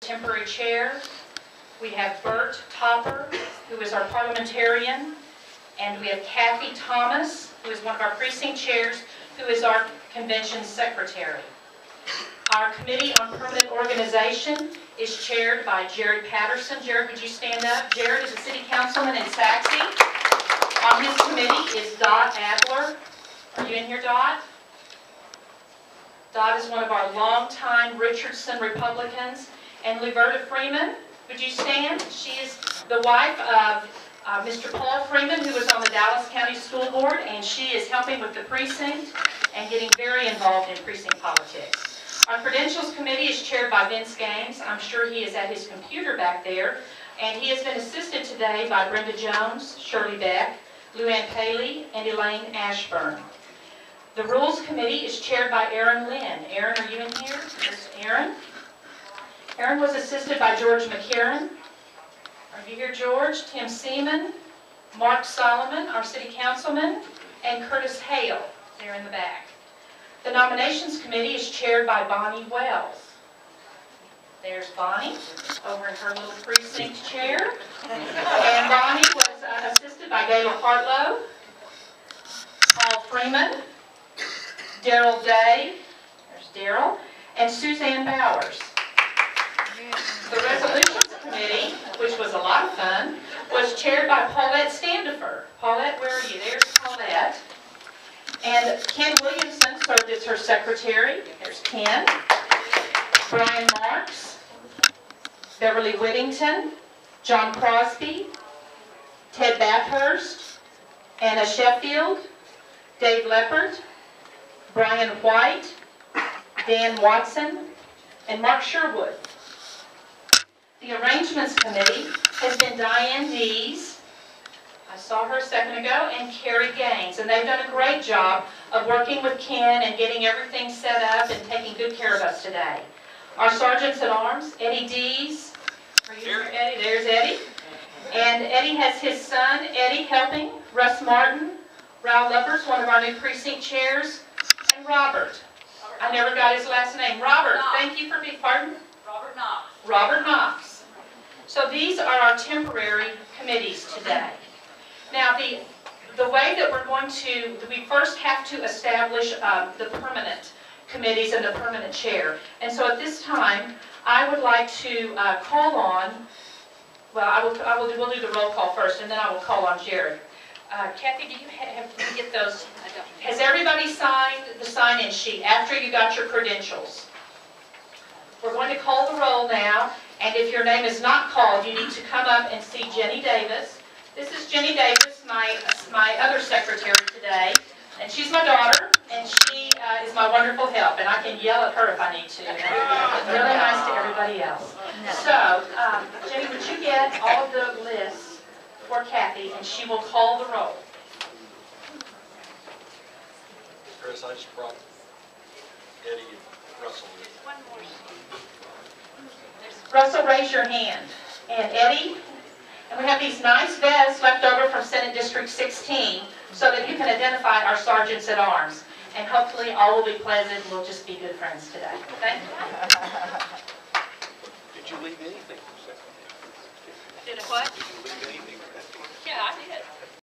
Temporary chair. We have Bert Topper, who is our parliamentarian, and we have Kathy Thomas, who is one of our precinct chairs, who is our convention secretary. Our Committee on Permanent Organization is chaired by Jared Patterson. Jared, would you stand up? Jared is a city councilman in Saxe. On his committee is Dot Adler. Are you in here, Dot? Dot is one of our longtime Richardson Republicans. And Luberta Freeman, would you stand? She is the wife of Mr. Paul Freeman, who was on the Dallas County School Board, and she is helping with the precinct and getting very involved in precinct politics. Our Credentials Committee is chaired by Vince Gaines. I'm sure he is at his computer back there. And he has been assisted today by Brenda Jones, Shirley Beck, Luann Paley, and Elaine Ashburn. The Rules Committee is chaired by Aaron Lynn. Aaron, are you in here? There's Aaron. Aaron was assisted by George McCarron. Are you here, George? Tim Seaman, Mark Solomon, our city councilman, and Curtis Hale, there in the back. The Nominations Committee is chaired by Bonnie Wells. There's Bonnie over in her little precinct chair. And Bonnie was assisted by Gayla Hartlow, Paul Freeman, Daryl Day, there's Daryl, and Suzanne Bowers. The Resolutions Committee, which was a lot of fun, was chaired by Paulette Standifer. Paulette, where are you? There's Paulette. And Ken Williamson served as her secretary. There's Ken. Brian Marks, Beverly Whittington, John Crosby, Ted Bathurst, Anna Sheffield, Dave Leppert, Brian White, Dan Watson, and Mark Sherwood. The Arrangements Committee has been Diane Dees, I saw her a second ago, and Carrie Gaines. And they've done a great job of working with Ken and getting everything set up and taking good care of us today. Our Sergeants at Arms, Eddie Dees. Are you here, Eddie? There's Eddie. And Eddie has his son, Eddie, helping. Russ Martin, Raul Luppers, one of our new precinct chairs, and Robert. I never got his last name. Robert, thank you for being, pardon? Robert Knox. Robert Knox. So these are our temporary committees today. Now the way that we're going to, we first have to establish the permanent committees and the permanent chair. And so at this time, I would like to call on, well, we'll do the roll call first, and then I will call on Jared. Kathy, do you have to get those? Has everybody signed the sign-in sheet after you got your credentials? We're going to call the roll now, and if your name is not called, you need to come up and see Jenny Davis. This is Jenny Davis, my other secretary today, and she's my daughter, and she is my wonderful help, and I can yell at her if I need to. Really nice to everybody else. So, Jenny, would you get all of the lists for Kathy, and she will call the roll. Chris, I just brought Eddie and Russell with. One more. Russell, raise your hand. And Eddie, and we have these nice vests left over from Senate District 16 so that you can identify our Sergeants at Arms. And hopefully all will be pleasant and we'll just be good friends today. Thank you. Did you leave anything? Did a what? Did you leave anything? Yeah, I did.